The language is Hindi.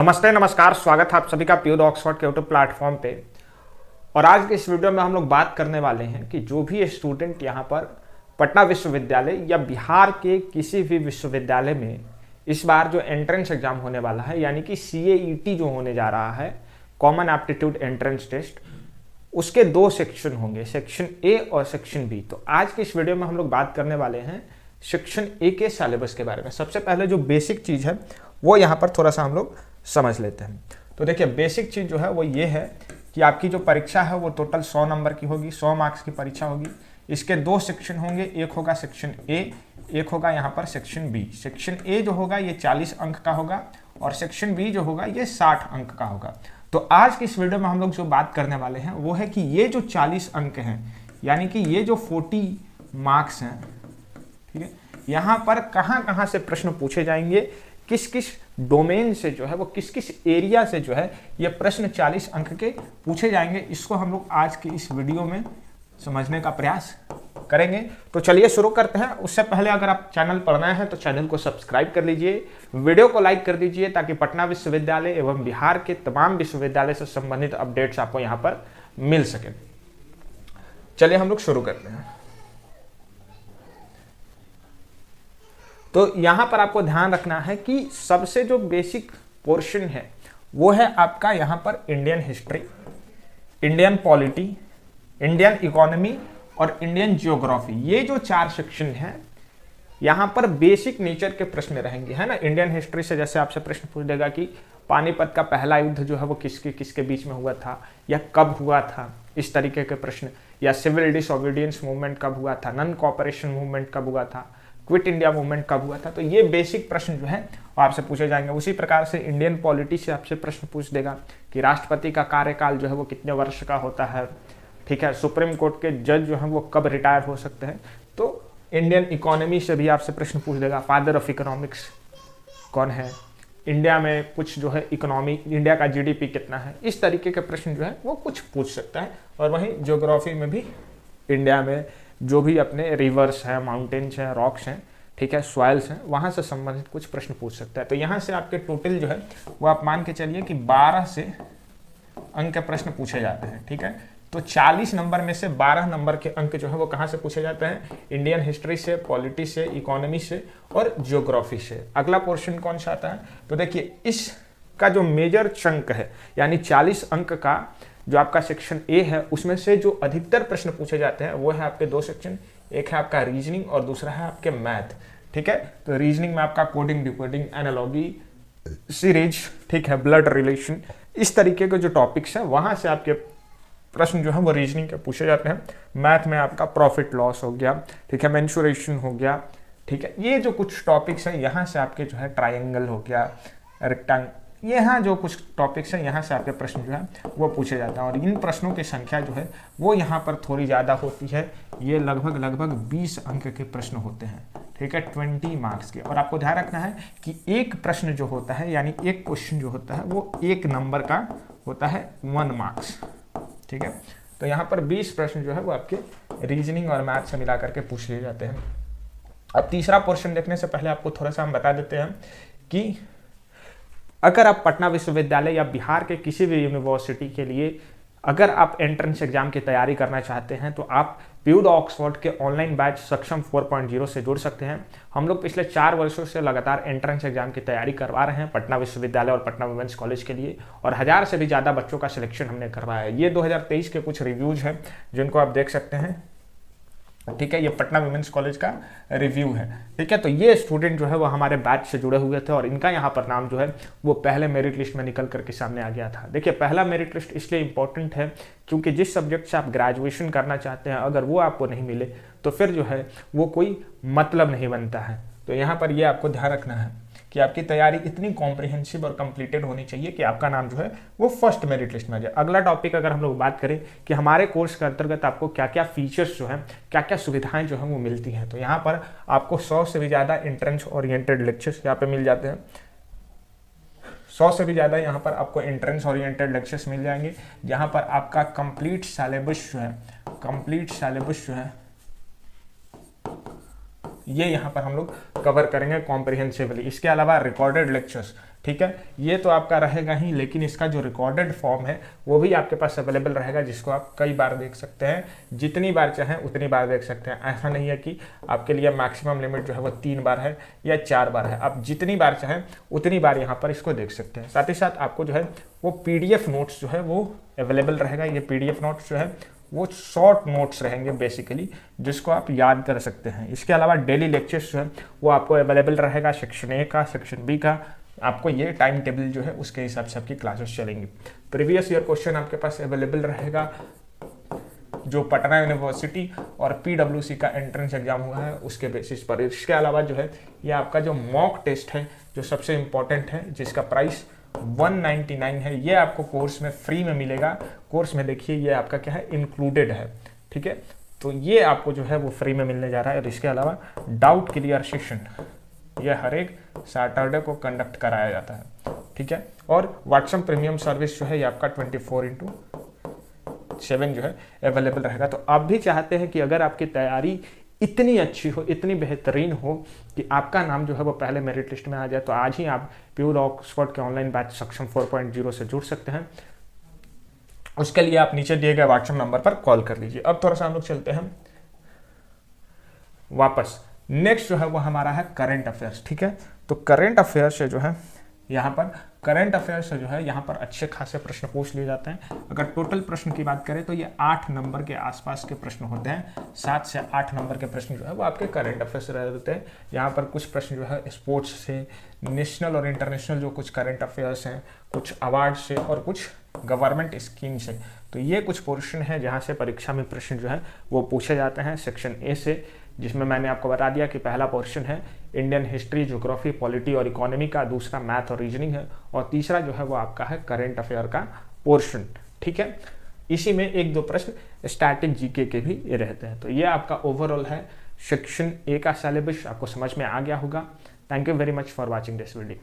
नमस्ते नमस्कार, स्वागत है आप सभी का प्योर ऑक्सफोर्ड के यूट्यूब प्लेटफॉर्म पे। और आज के इस वीडियो में हम लोग बात करने वाले हैं कि जो भी स्टूडेंट यहाँ पर पटना विश्वविद्यालय या बिहार के किसी भी विश्वविद्यालय में इस बार जो एंट्रेंस एग्जाम होने वाला है, यानी कि CAET जो होने जा रहा है, कॉमन एप्टीट्यूड एंट्रेंस टेस्ट, उसके दो सेक्शन होंगे, सेक्शन ए और सेक्शन बी। तो आज की इस वीडियो में हम लोग बात करने वाले हैं सेक्शन ए के सिलेबस के बारे में। सबसे पहले जो बेसिक चीज़ है वो यहाँ पर थोड़ा सा हम लोग समझ लेते हैं। तो देखिए, बेसिक चीज़ जो है वो ये है कि आपकी जो परीक्षा है वो टोटल 100 नंबर की होगी, 100 मार्क्स की परीक्षा होगी। इसके दो सेक्शन होंगे, एक होगा सेक्शन ए, एक होगा यहाँ पर सेक्शन बी। सेक्शन ए जो होगा ये 40 अंक का होगा और सेक्शन बी जो होगा ये 60 अंक का होगा। तो आज की इस वीडियो में हम लोग जो बात करने वाले हैं वो है कि ये जो 40 अंक हैं, यानी कि ये जो 40 मार्क्स हैं, ठीक है, यहाँ पर कहाँ कहाँ से प्रश्न पूछे जाएंगे, किस किस डोमेन से जो है वो किस किस एरिया से जो है ये प्रश्न 40 अंक के पूछे जाएंगे, इसको हम लोग आज की इस वीडियो में समझने का प्रयास करेंगे। तो चलिए शुरू करते हैं। उससे पहले अगर आप चैनल पर नए हैं तो चैनल को सब्सक्राइब कर लीजिए, वीडियो को लाइक कर दीजिए, ताकि पटना विश्वविद्यालय एवं बिहार के तमाम विश्वविद्यालय से संबंधित अपडेट्स आपको यहाँ पर मिल सके। चलिए हम लोग शुरू करते हैं। तो यहां पर आपको ध्यान रखना है कि सबसे जो बेसिक पोर्शन है वो है आपका यहां पर Indian history, Indian polity, Indian economy और इंडियन जियोग्राफी। ये जो 4 सेक्शन हैं यहां पर बेसिक नेचर के प्रश्न रहेंगे, है ना। इंडियन हिस्ट्री से जैसे आपसे प्रश्न पूछ देगा कि पानीपत का पहला युद्ध जो है वो किसके किसके बीच में हुआ था या कब हुआ था, इस तरीके के प्रश्न। या सिविल डिसओबीडियंस मूवमेंट कब हुआ था, नॉन कोऑपरेशन मूवमेंट कब हुआ था, क्विट इंडिया मूवमेंट कब हुआ था। तो ये बेसिक प्रश्न जो है वो आपसे पूछे जाएंगे। उसी प्रकार से इंडियन पॉलिटी से आपसे प्रश्न पूछ देगा कि राष्ट्रपति का कार्यकाल जो है वो कितने वर्ष का होता है, ठीक है। सुप्रीम कोर्ट के जज जो है वो कब रिटायर हो सकते हैं। तो इंडियन इकोनॉमी से भी आपसे प्रश्न पूछ देगा, फादर ऑफ इकोनॉमिक्स कौन है, इंडिया में कुछ जो है इकोनॉमी, इंडिया का GDP कितना है, इस तरीके के प्रश्न जो है वो कुछ पूछ सकता है। और वहीं ज्योग्राफी में भी इंडिया में जो भी अपने रिवर्स हैं, माउंटेन्स हैं, रॉक्स हैं, ठीक है, सॉइल्स हैं, वहाँ से संबंधित कुछ प्रश्न पूछ सकता है। तो यहाँ से आपके टोटल जो है वो आप मान के चलिए कि 12 से अंक के प्रश्न पूछे जाते हैं, ठीक है। तो 40 नंबर में से 12 नंबर के अंक जो है वो कहाँ से पूछे जाते हैं, इंडियन हिस्ट्री से, पॉलिटी से, इकोनॉमी से और जियोग्राफी से। अगला पोर्शन कौन सा आता है, तो देखिए इसका जो मेजर चंक है, यानी 40 अंक का जो आपका सेक्शन ए है, उसमें से जो अधिकतर प्रश्न पूछे जाते हैं वो है आपके 2 सेक्शन, एक है आपका रीजनिंग और दूसरा है आपके मैथ, ठीक है। तो रीजनिंग में आपका कोडिंग, डिकोडिंग, एनालॉजी, सीरीज, ठीक है, ब्लड रिलेशन, इस तरीके के जो टॉपिक्स हैं वहां से आपके प्रश्न जो है वो रीजनिंग के पूछे जाते हैं। मैथ में आपका प्रॉफिट लॉस हो गया, ठीक है, मेंसुरेशन हो गया, ठीक है। ये जो कुछ टॉपिक्स हैं यहाँ से आपके जो है ट्राइंगल हो गया, रेक्टेंगल, यहाँ जो कुछ टॉपिक्स हैं यहाँ से आपके प्रश्न जो है वो पूछे जाते हैं। और इन प्रश्नों की संख्या जो है वो यहाँ पर थोड़ी ज़्यादा होती है, ये लगभग 20 अंक के प्रश्न होते हैं, ठीक है, 20 मार्क्स के। और आपको ध्यान रखना है कि एक प्रश्न जो होता है, यानी एक क्वेश्चन जो होता है वो 1 नंबर का होता है, 1 मार्क्स, ठीक है। तो यहाँ पर 20 प्रश्न जो है वो आपके रीजनिंग और मैथ से मिला करके पूछ लिए जाते हैं। अब तीसरा पोर्शन देखने से पहले आपको थोड़ा सा हम बता देते हैं कि अगर आप पटना विश्वविद्यालय या बिहार के किसी भी यूनिवर्सिटी के लिए अगर आप एंट्रेंस एग्जाम की तैयारी करना चाहते हैं तो आप प्यूड ऑक्सफोर्ड के ऑनलाइन बैच सक्षम 4.0 से जुड़ सकते हैं। हम लोग पिछले 4 वर्षों से लगातार एंट्रेंस एग्जाम की तैयारी करवा रहे हैं पटना विश्वविद्यालय और पटना वुमेंस कॉलेज के लिए, और 1000 से भी ज़्यादा बच्चों का सिलेक्शन हमने करवाया है। ये 2023 के कुछ रिव्यूज़ हैं जिनको आप देख सकते हैं, ठीक है। ये पटना वुमेंस कॉलेज का रिव्यू है, ठीक है। तो ये स्टूडेंट जो है वो हमारे बैच से जुड़े हुए थे और इनका यहाँ पर नाम जो है वो पहले मेरिट लिस्ट में निकल करके सामने आ गया था। देखिए, पहला मेरिट लिस्ट इसलिए इंपॉर्टेंट है क्योंकि जिस सब्जेक्ट से आप ग्रेजुएशन करना चाहते हैं अगर वो आपको नहीं मिले तो फिर जो है वो कोई मतलब नहीं बनता है। तो यहाँ पर ये आपको ध्यान रखना है कि आपकी तैयारी इतनी कॉम्प्रिहेंसिव और कंप्लीटेड होनी चाहिए कि आपका नाम जो है वो फर्स्ट मेरिट लिस्ट में आ जाए। अगला टॉपिक अगर हम लोग बात करें कि हमारे कोर्स के अंतर्गत आपको क्या क्या फीचर्स जो हैं, क्या क्या सुविधाएं जो हैं वो मिलती हैं, तो यहाँ पर आपको 100 से भी ज़्यादा एंट्रेंस ओरिएंटेड लेक्चर्स यहाँ पे मिल जाते हैं। 100 से भी ज़्यादा यहाँ पर आपको एंट्रेंस ओरिएंटेड लेक्चर्स मिल जाएंगे, जहाँ पर आपका कंप्लीट सिलेबस जो है ये यहाँ पर हम लोग कवर करेंगे कॉम्प्रिहेंसिवली। इसके अलावा रिकॉर्डेड लेक्चर्स ठीक है, ये तो आपका रहेगा ही, लेकिन इसका जो रिकॉर्डेड फॉर्म है वो भी आपके पास अवेलेबल रहेगा, जिसको आप कई बार देख सकते हैं, जितनी बार चाहें उतनी बार देख सकते हैं। ऐसा नहीं है कि आपके लिए मैक्सिमम लिमिट जो है वो 3 बार है या 4 बार है, आप जितनी बार चाहें उतनी बार यहाँ पर इसको देख सकते हैं। साथ ही साथ आपको जो है वो PDF नोट्स जो है वो अवेलेबल रहेगा। ये PDF नोट्स जो है वो शॉर्ट नोट्स रहेंगे बेसिकली, जिसको आप याद कर सकते हैं। इसके अलावा डेली लेक्चर्स जो है वो आपको अवेलेबल रहेगा, सेक्शन ए का, सेक्शन बी का, आपको ये टाइम टेबल जो है उसके हिसाब से आपकी क्लासेस चलेंगी। प्रीवियस ईयर क्वेश्चन आपके पास अवेलेबल रहेगा, जो पटना यूनिवर्सिटी और PWC का एंट्रेंस एग्जाम हुआ है उसके बेसिस पर। इसके अलावा जो है ये आपका जो मॉक टेस्ट है जो सबसे इम्पॉर्टेंट है, जिसका प्राइस 199 है, ये आपको कोर्स में फ्री में मिलेगा। कोर्स में देखिए ये आपका क्या है, इंक्लूडेड है, ठीक है, तो ये आपको जो है वो फ्री में मिलने जा रहा है। और इसके अलावा डाउट क्लियर सेशन ये हर एक सैटरडे को कंडक्ट कराया जाता है, ठीक है। और व्हाट्सएप प्रीमियम सर्विस जो है ये आपका 24/7 जो है अवेलेबल रहेगा। तो आप भी चाहते हैं कि अगर आपकी तैयारी इतनी अच्छी हो, इतनी बेहतरीन हो कि आपका नाम जो है वो पहले मेरिट लिस्ट में आ जाए, तो आज ही आप प्योर ऑक्सफोर्ड के ऑनलाइन बैच सक्षम 4.0 से जुड़ सकते हैं। उसके लिए आप नीचे दिए गए व्हाट्सएप नंबर पर कॉल कर लीजिए। अब थोड़ा सा हम लोग चलते हैं वापस। नेक्स्ट जो है वो हमारा है करंट अफेयर्स, ठीक है। तो करंट अफेयर्स से जो है यहाँ पर करंट अफेयर्स से जो है यहाँ पर अच्छे खासे प्रश्न पूछ लिए जाते हैं। अगर टोटल प्रश्न की बात करें तो ये 8 नंबर के आसपास के प्रश्न होते हैं। 7 से 8 नंबर के प्रश्न जो है वो आपके करंट अफेयर्स से रहते हैं। यहाँ पर कुछ प्रश्न जो है स्पोर्ट्स से, नेशनल और इंटरनेशनल जो कुछ करंट अफेयर्स हैं, कुछ अवार्ड से और कुछ गवर्नमेंट स्कीम से। तो ये कुछ पोर्शन है जहाँ से परीक्षा में प्रश्न जो है वो पूछे जाते हैं। सेक्शन ए से, जिसमें मैंने आपको बता दिया कि पहला पोर्शन है इंडियन हिस्ट्री, ज्योग्राफी, पॉलिटी और इकोनॉमी का, दूसरा मैथ और रीजनिंग है, और तीसरा जो है वो आपका है करंट अफेयर का पोर्शन, ठीक है। इसी में 1-2 प्रश्न स्टैटिक जीके के भी ये रहते हैं। तो ये आपका ओवरऑल है सेक्शन ए का सिलेबस। आपको समझ में आ गया होगा। Thank you very much for watching this video.